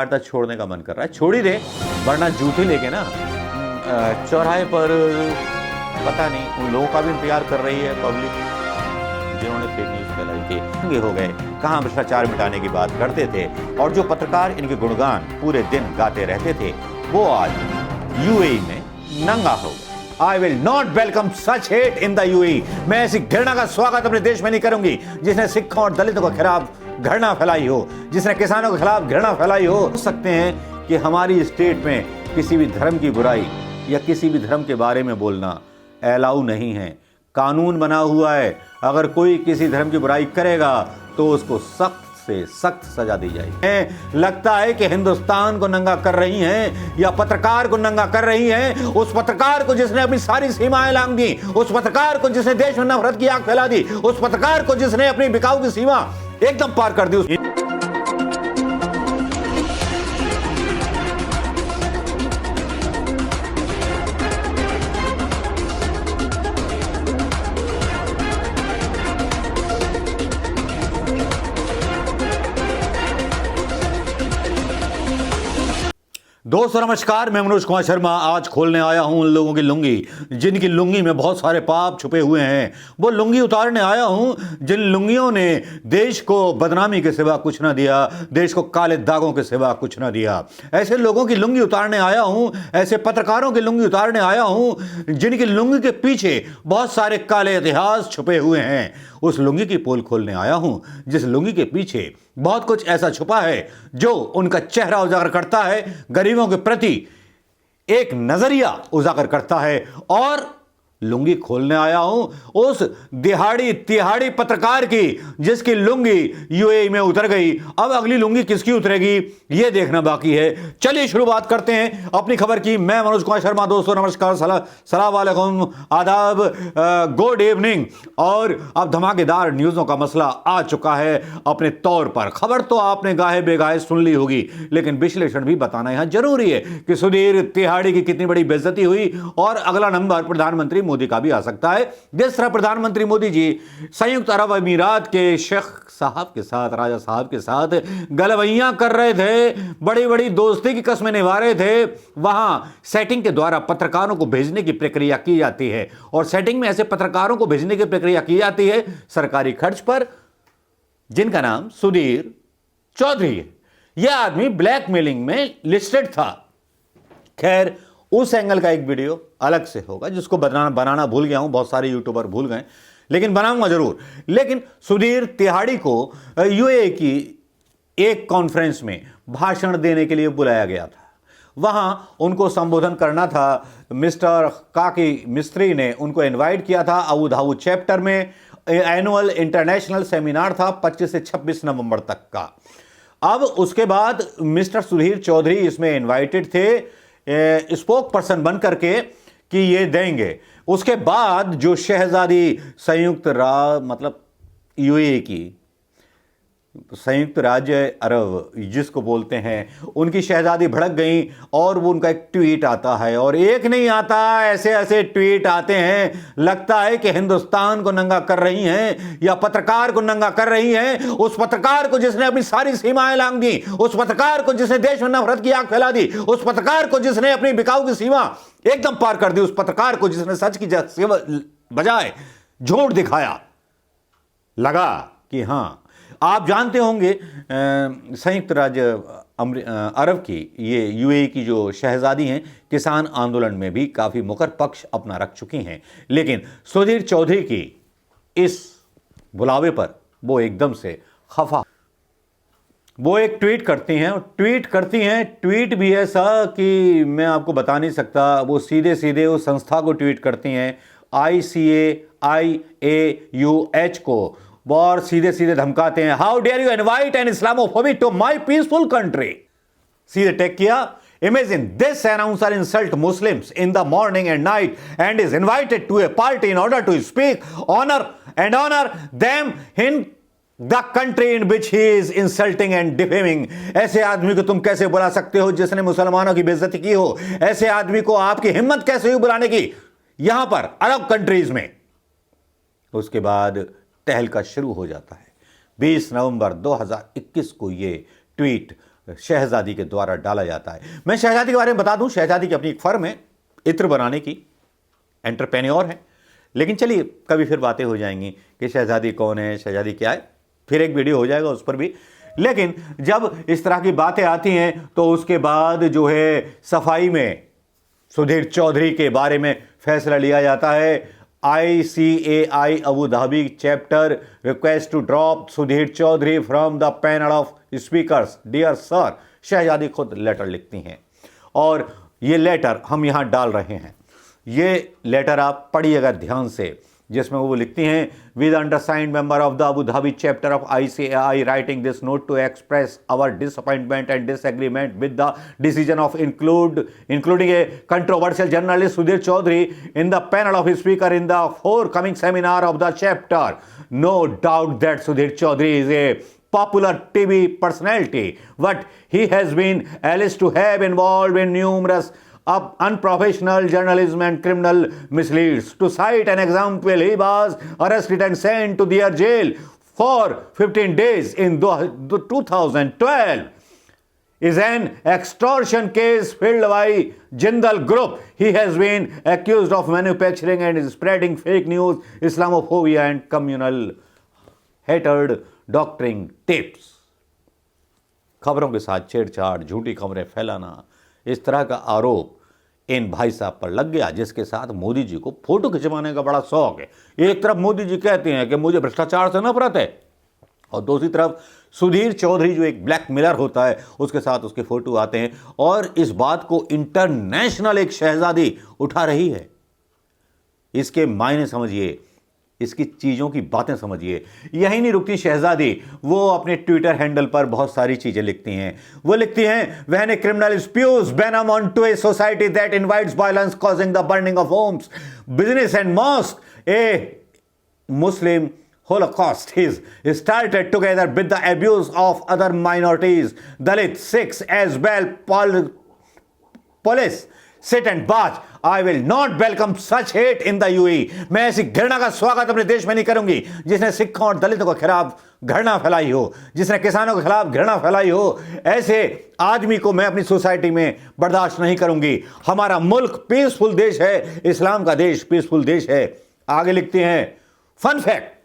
वार्ता छोड़ने का मन कर रहा है, छोड़ ही दे, वरना जूते लेके ना चौराहे पर पता नहीं उन लोगों का भी इंतजार कर रही है पब्लिक जिन्होंने फेक न्यूज फैलाई थी। ये हो गए कहां भ्रष्टाचार मिटाने की बात करते थे और जो पत्रकार इनके गुणगान पूरे दिन गाते रहते थे वो आज यूएई में नंगा हो गए। I will not welcome such hate in the UAE। मैं ऐसी घृणा का स्वागत अपने देश में नहीं करूंगी जिसने सिखों और दलितों के खिलाफ घृणा फैलाई हो, जिसने किसानों के खिलाफ घृणा फैलाई हो सकते हैं कि हमारी स्टेट में किसी भी धर्म की बुराई या किसी भी धर्म के बारे में बोलना अलाउ नहीं है। कानून बना हुआ है, अगर कोई किसी धर्म की बुराई करेगा तो उसको सख्त से सख्त सजा दी जाएगी। लगता है कि हिंदुस्तान को नंगा कर रही हैं या पत्रकार को नंगा कर रही हैं, उस पत्रकार को जिसने अपनी सारी सीमाएं लांघ दी, उस पत्रकार को जिसने देश में नफरत की आग फैला दी, उस पत्रकार को जिसने अपनी बिकाऊ की सीमा एकदम पार कर दी। दोस्तों नमस्कार, मैं मनोज कुमार शर्मा आज खोलने आया हूं उन लोगों की लुंगी जिनकी लुंगी में बहुत सारे पाप छुपे हुए हैं। वो लुंगी उतारने आया हूं जिन लुंगियों ने देश को बदनामी के सिवा कुछ ना दिया, देश को काले दागों के सिवा कुछ ना दिया। ऐसे लोगों की लुंगी उतारने आया हूं, ऐसे पत्रकारों की लुंगी उतारने आया हूं जिनकी लुंगी के पीछे बहुत सारे काले इतिहास छुपे हुए हैं। उस लुंगी की पोल खोलने आया हूं जिस लुंगी के पीछे बहुत कुछ ऐसा छुपा है जो उनका चेहरा उजागर करता है, गरीबों के प्रति एक नजरिया उजागर करता है। और लुंगी खोलने आया हूं उस दिहाड़ी तिहाड़ी पत्रकार की जिसकी लुंगी यूएई में उतर गई। अब अगली लुंगी किसकी उतरेगी यह देखना बाकी है। चलिए शुरुआत करते हैं अपनी खबर की। मैं मनोज कुमार शर्मा। दोस्तों नमस्कार, सलाम वालेकुम, आदाब, गुड इवनिंग। और अब धमाकेदार न्यूज़ों का मसला आ चुका है अपने तौर पर। खबर तो आपने गाहे बेगाहे सुन ली होगी, लेकिन विश्लेषण भी बताना यहां जरूरी है कि सुधीर तिहाड़ी की कितनी बड़ी बेइज्जती हुई। और अगला नंबर प्रधानमंत्री मोदी का भी आ सकता है। जिस तरह प्रधानमंत्री मोदी जी संयुक्त अरब अमीरात के शेख साहब के साथ, राजा साहब के साथ गलवैयां कर रहे थे, बड़ी बड़ी दोस्ती की कस्में निभा रहे थे, वहां सेटिंग के द्वारा पत्रकारों को भेजने की प्रक्रिया की जाती है। और सेटिंग में ऐसे पत्रकारों को भेजने की प्रक्रिया की जाती है सरकारी खर्च पर, जिनका नाम सुधीर चौधरी है। यह आदमी ब्लैकमेलिंग में लिस्टेड था। खैर, उस एंगल का एक वीडियो अलग से होगा जिसको बनाना भूल गया हूं, बहुत सारे यूट्यूबर भूल गए, लेकिन बनाऊंगा जरूर। लेकिन सुधीर तिहाड़ी को यूएई की एक कॉन्फ्रेंस में भाषण देने के लिए बुलाया गया था। वहां उनको संबोधन करना था। मिस्टर काकी मिस्त्री ने उनको इनवाइट किया था। अबू धाबी चैप्टर में एनुअल इंटरनेशनल सेमिनार था 25 से 26 नवंबर तक का। अब उसके बाद मिस्टर सुधीर चौधरी इसमें इन्वाइटेड थे स्पोक पर्सन बन करके कि ये देंगे। उसके बाद जो शहजादी मतलब यूएई की संयुक्त राज्य अरब जिसको बोलते हैं, उनकी शहजादी भड़क गई और वो उनका एक ट्वीट आता है। और एक नहीं आता, ऐसे ऐसे ट्वीट आते हैं, लगता है कि हिंदुस्तान को नंगा कर रही हैं या पत्रकार को नंगा कर रही हैं। उस पत्रकार को जिसने अपनी सारी सीमाएं लांघ दी, उस पत्रकार को जिसने देश में नफरत की आग फैला दी, उस पत्रकार को जिसने अपनी बिकाऊ की सीमा एकदम पार कर दी, उस पत्रकार को जिसने सच की बजाय झूठ दिखाया। लगा कि हां, आप जानते होंगे संयुक्त राज्य अरब की ये यूएई की जो शहजादी हैं, किसान आंदोलन में भी काफ़ी मुखर पक्ष अपना रख चुकी हैं। लेकिन सुधीर चौधरी की इस बुलावे पर वो एकदम से खफा। वो एक ट्वीट करती हैं, ट्वीट भी ऐसा कि मैं आपको बता नहीं सकता। वो सीधे सीधे उस संस्था को ट्वीट करती हैं, ICAIAUH को, और सीधे सीधे धमकाते हैं, how dare you invite an Islamophobic to my peaceful country. सीधे टैग किया, imagine this announcer insult Muslims in the morning and night and is invited to a party in order to speak honour them in the country in which he is insulting and defaming. ऐसे आदमी को तुम कैसे बुला सकते हो जिसने मुसलमानों की बेइज्जती की हो? ऐसे आदमी को आपकी हिम्मत कैसे हुई बुलाने की यहां पर अरब कंट्रीज में? उसके बाद तहलका शुरू हो जाता है। 20 नवंबर 2021 को ये ट्वीट शहजादी के द्वारा डाला जाता है। मैं शहजादी के बारे में बता दूं, शहजादी की अपनी एक फर्म है इत्र बनाने की, एंटरप्रेन्योर है। लेकिन चलिए कभी फिर बातें हो जाएंगी कि शहजादी कौन है, शहजादी क्या है, फिर एक वीडियो हो जाएगा उस पर भी। लेकिन जब इस तरह की बातें आती हैं तो उसके बाद जो है सफाई में सुधीर चौधरी के बारे में फैसला लिया जाता है। ICAI Abu Dhabi chapter request to drop Sudhir Chaudhary from the panel of speakers. Dear sir, शहजादी खुद लेटर लिखती हैं और ये लेटर हम यहां डाल रहे हैं। ये लेटर आप पढ़िएगा ध्यान से, जिसमें वो लिखती हैं, with undersigned member of the Abu Dhabi chapter of ICAI writing this note to express our disappointment and disagreement with the decision of including a controversial journalist Sudhir Chaudhary in the panel of speaker in the forthcoming seminar of the chapter. No doubt that Sudhir Chaudhary is a popular TV personality, but he has been alleged to have involved in numerous unprofessional journalism and criminal misleads. To cite an example, he was arrested and sent to their jail for 15 days in 2012. Is an extortion case filed by Jindal Group. He has been accused of manufacturing and spreading fake news, Islamophobia and communal hatred doctoring tapes. खबरों के साथ छेड़छाड़, झूठी खबरें फैलाना, इस तरह का आरोप इन भाई साहब पर लग गया, जिसके साथ मोदी जी को फोटो खिंचवाने का बड़ा शौक है। एक तरफ मोदी जी कहते हैं कि मुझे भ्रष्टाचार से नफरत है, और दूसरी तरफ सुधीर चौधरी जो एक ब्लैकमेलर होता है उसके साथ उसके फोटो आते हैं, और इस बात को इंटरनेशनल एक शहजादी उठा रही है। इसके मायने समझिए, इसकी चीज़ों की बातें समझिए। यही नहीं रुकती शहजादी, वो अपने ट्विटर हैंडल पर बहुत सारी चीज़ें लिखती हैं। वो लिखती हैं, when a criminal spews venom onto a society that invites violence causing the burning of homes, business and mosque, a Muslim Holocaust is started together with the abuse of other minorities, Dalits, Sikhs as well, police, sit and watch. I will not welcome such hate in the UAE. मैं ऐसी घृणा का स्वागत अपने देश में नहीं करूंगी जिसने सिखों और दलितों के खिलाफ घृणा फैलाई हो, जिसने किसानों के खिलाफ घृणा फैलाई हो। ऐसे आदमी को मैं अपनी सोसाइटी में बर्दाश्त नहीं करूंगी। हमारा मुल्क पीसफुल देश है, इस्लाम का देश पीसफुल देश है। आगे लिखते हैं, fun fact,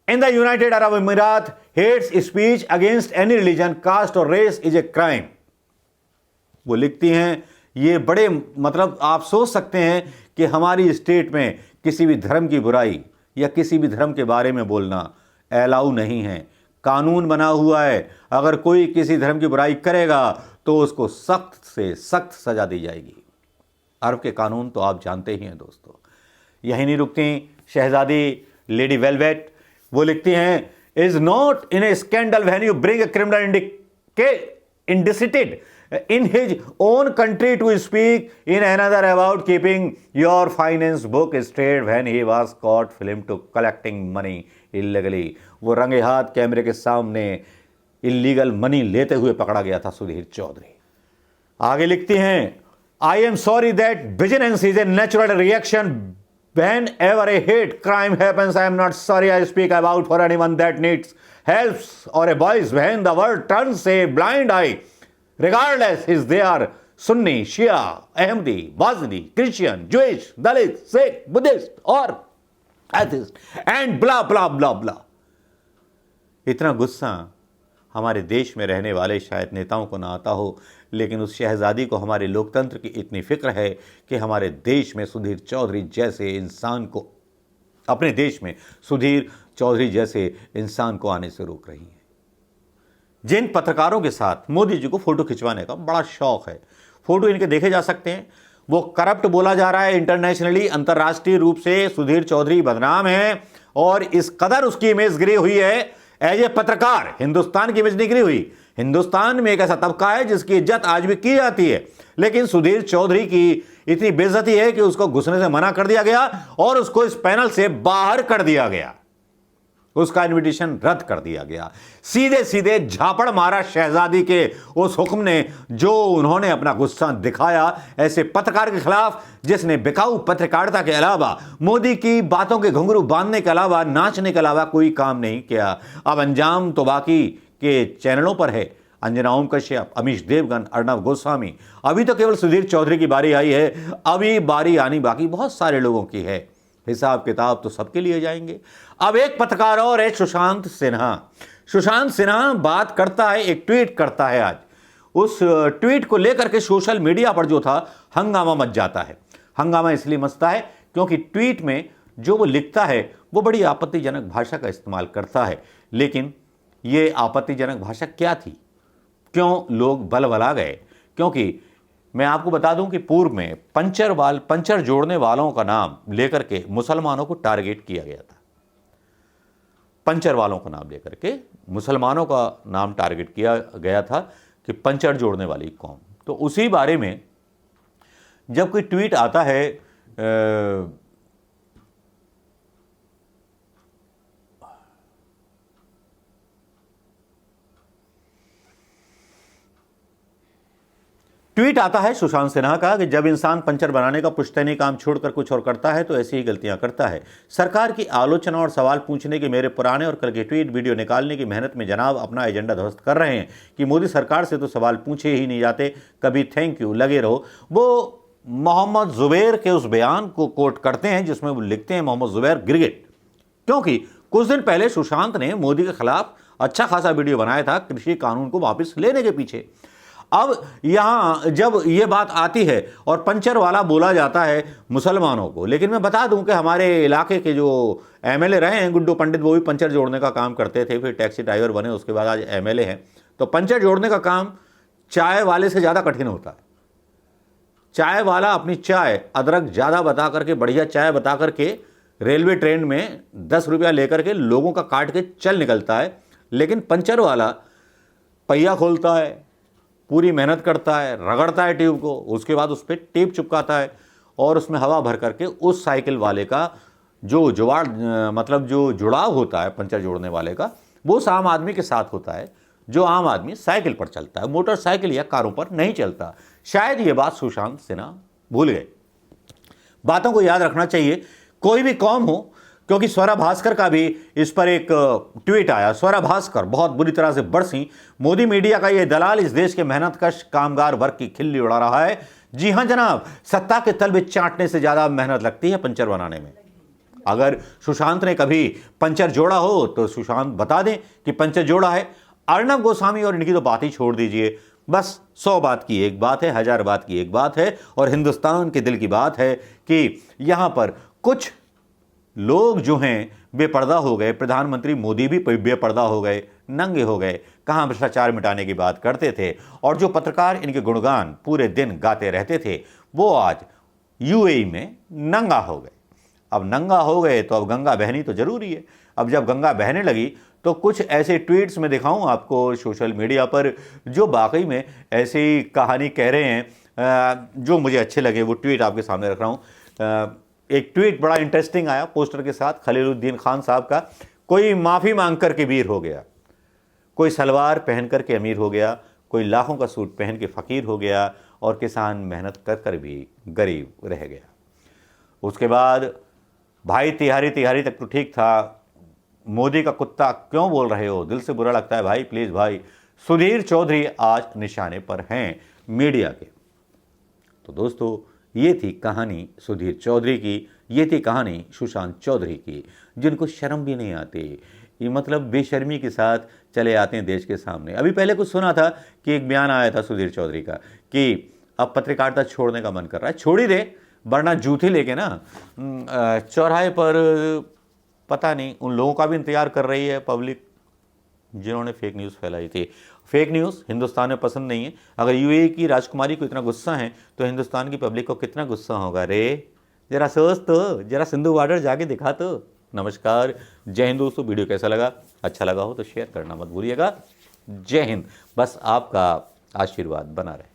in the United Arab Emirates, hate speech against any religion, caste or race is a crime. वो लिखती हैं, ये बड़े मतलब आप सोच सकते हैं कि हमारी स्टेट में किसी भी धर्म की बुराई या किसी भी धर्म के बारे में बोलना अलाउ नहीं है। कानून बना हुआ है, अगर कोई किसी धर्म की बुराई करेगा तो उसको सख्त से सख्त सजा दी जाएगी। अरब के कानून तो आप जानते ही हैं दोस्तों। यही नहीं रुकती शहजादी लेडी वेलवेट, वो लिखती हैं, is not in a scandal when you bring a criminal indicted in his own country to speak in another about keeping your finance book straight when he was caught filmed to collecting money illegally. वो रंगे हाथ कैमरे के सामने illegal money लेते हुए पकड़ा गया था सुधीर चौधरी। आगे लिखती हैं, I am sorry that vigilance is a natural reaction whenever a hate crime happens. I am not sorry I speak about for anyone that needs help or a voice when the world turns a blind eye. Regardless, is there Sunni, Shia, Ahmadi, Bazni, Christian, Jewish, Dalit, Sikh, Buddhist or atheist and blah blah blah blah. इतना गुस्सा हमारे देश में रहने वाले शायद नेताओं को ना आता हो, लेकिन उस शहजादी को हमारे लोकतंत्र की इतनी फिक्र है कि हमारे देश में सुधीर चौधरी जैसे इंसान को, अपने देश में सुधीर चौधरी जैसे इंसान को आने से रोक रही है। जिन पत्रकारों के साथ मोदी जी को फोटो खिंचवाने का बड़ा शौक है, फोटो इनके देखे जा सकते हैं। वो करप्ट बोला जा रहा है इंटरनेशनली, अंतर्राष्ट्रीय रूप से सुधीर चौधरी बदनाम है और इस कदर उसकी इमेज गिरी हुई है एज ए पत्रकार। हिंदुस्तान की इमेज नहीं गिरी हुई। हिंदुस्तान में एक ऐसा तबका है जिसकी इज्जत आज भी की जाती है, लेकिन सुधीर चौधरी की इतनी बेइज्जती है कि उसको घुसने से मना कर दिया गया और उसको इस पैनल से बाहर कर दिया गया, उसका इनविटेशन रद्द कर दिया गया। सीधे सीधे झापड़ मारा शहजादी के उस हुक्म ने जो उन्होंने अपना गुस्सा दिखाया ऐसे पत्रकार के खिलाफ जिसने बिकाऊ पत्रकारिता के अलावा, मोदी की बातों के घुंघरू बांधने के अलावा, नाचने के अलावा कोई काम नहीं किया। अब अंजाम तो बाकी के चैनलों पर है, अंजना ओम कश्यप, अमीश देवगन, अर्णव गोस्वामी। अभी तो केवल सुधीर चौधरी की बारी आई है, अभी बारी आनी बाकी बहुत सारे लोगों की है। हिसाब किताब तो सबके लिए जाएंगे। अब एक पत्रकार और है, सुशांत सिन्हा। सुशांत सिन्हा बात करता है, एक ट्वीट करता है आज। उस ट्वीट को लेकर के सोशल मीडिया पर जो था हंगामा मच जाता है। हंगामा इसलिए मचता है क्योंकि ट्वीट में जो वो लिखता है वो बड़ी आपत्तिजनक भाषा का इस्तेमाल करता है। लेकिन ये आपत्तिजनक भाषा क्या थी, क्यों लोग बलबला गए? क्योंकि मैं आपको बता दूं कि पूर्व में पंचर जोड़ने वालों का नाम लेकर के मुसलमानों को टारगेट किया गया था। पंचर वालों का नाम लेकर के मुसलमानों का नाम टारगेट किया गया था कि पंचर जोड़ने वाली कौम। तो उसी बारे में जब कोई ट्वीट आता है सुशांत सिन्हा का कि जब इंसान पंचर बनाने का पुश्तैनी काम छोड़कर कुछ और करता है तो ऐसी ही गलतियां करता है। सरकार की आलोचना और सवाल पूछने के मेरे पुराने और कल के ट्वीट वीडियो निकालने की मेहनत में जनाब अपना एजेंडा ध्वस्त कर रहे हैं कि मोदी सरकार से तो सवाल पूछे ही नहीं जाते, कभी थैंक यू लगे रहो। वो मोहम्मद जुबैर के उस बयान को कोट करते हैं जिसमें वो लिखते हैं मोहम्मद जुबैर गिरगिट, क्योंकि कुछ दिन पहले सुशांत ने मोदी के खिलाफ अच्छा खासा वीडियो बनाया था कृषि कानून को वापस लेने के पीछे। अब यहां जब ये बात आती है और पंचर वाला बोला जाता है मुसलमानों को, लेकिन मैं बता दूं कि हमारे इलाके के जो एमएलए रहे हैं गुड्डू पंडित, वो भी पंचर जोड़ने का काम करते थे, फिर टैक्सी ड्राइवर बने, उसके बाद आज एमएलए हैं। तो पंचर जोड़ने का काम चाय वाले से ज़्यादा कठिन होता है। चाय वाला अपनी चाय अदरक ज़्यादा बता करके, बढ़िया चाय बता करके रेलवे ट्रेन में 10 रुपया लेकर के लोगों का काट के चल निकलता है, लेकिन पंचर वाला पहिया खोलता है, पूरी मेहनत करता है, रगड़ता है ट्यूब को, उसके बाद उस पर टेप चिपकाता है और उसमें हवा भर करके उस साइकिल वाले का जो जुगाड़ मतलब जो जुड़ाव होता है पंचर जोड़ने वाले का, वो उस आम आदमी के साथ होता है जो आम आदमी साइकिल पर चलता है, मोटरसाइकिल या कारों पर नहीं चलता। शायद ये बात सुशांत सिन्हा भूल गए। बातों को याद रखना चाहिए, कोई भी कौम हो, क्योंकि स्वरा भास्कर का भी इस पर एक ट्वीट आया। स्वरा भास्कर बहुत बुरी तरह से बरसी, मोदी मीडिया का ये दलाल इस देश के मेहनतकश कामगार वर्ग की खिल्ली उड़ा रहा है। जी हां जनाब, सत्ता के तलबे चाटने से ज्यादा मेहनत लगती है पंचर बनाने में। अगर सुशांत ने कभी पंचर जोड़ा हो तो सुशांत बता दें कि पंचर जोड़ा है। अर्णव गोस्वामी और इनकी तो बात ही छोड़ दीजिए, बस 100 बात की एक बात है, 1000 बात की एक बात है, और हिंदुस्तान के दिल की बात है कि यहां पर कुछ लोग जो हैं बेपर्दा हो गए। प्रधानमंत्री मोदी भी बेपर्दा हो गए, नंगे हो गए, कहां भ्रष्टाचार मिटाने की बात करते थे, और जो पत्रकार इनके गुणगान पूरे दिन गाते रहते थे वो आज यूएई में नंगा हो गए। अब नंगा हो गए तो अब गंगा बहनी तो जरूरी है। अब जब गंगा बहने लगी तो कुछ ऐसे ट्वीट्स में दिखाऊं आपको सोशल मीडिया पर जो वाकई में ऐसी कहानी कह रहे हैं जो मुझे अच्छे लगे, वो ट्वीट आपके सामने रख रहा हूं। एक ट्वीट बड़ा इंटरेस्टिंग आया पोस्टर के साथ, खलीलुद्दीन खान साहब का। कोई माफ़ी मांग कर के वीर हो गया, कोई सलवार पहन कर के अमीर हो गया, कोई लाखों का सूट पहन के फ़कीर हो गया, और किसान मेहनत कर कर भी गरीब रह गया। उसके बाद भाई तिहारी तक तो ठीक था, मोदी का कुत्ता क्यों बोल रहे हो, दिल से बुरा लगता है भाई, प्लीज़ भाई। सुधीर चौधरी आज निशाने पर हैं मीडिया के। तो दोस्तों, ये थी कहानी सुधीर चौधरी की, ये थी कहानी सुशांत चौधरी की, जिनको शर्म भी नहीं आती। ये मतलब बेशर्मी के साथ चले आते हैं देश के सामने। अभी पहले कुछ सुना था कि एक बयान आया था सुधीर चौधरी का कि अब पत्रकारिता छोड़ने का मन कर रहा है। छोड़ ही दे, वरना जूठी लेके ना चौराहे पर पता नहीं उन लोगों का भी इंतजार कर रही है पब्लिक जिन्होंने फेक न्यूज़ फैलाई थी। फेक न्यूज़ हिंदुस्तान में पसंद नहीं है। अगर यूएई की राजकुमारी को इतना गुस्सा है तो हिंदुस्तान की पब्लिक को कितना गुस्सा होगा रे। जरा सोच तो, जरा सिंधु बॉर्डर जाके दिखा तो। नमस्कार, जय हिंद दोस्तों। वीडियो कैसा लगा? अच्छा लगा हो तो शेयर करना मत भूलिएगा। जय हिंद। बस आपका आशीर्वाद बना रहे।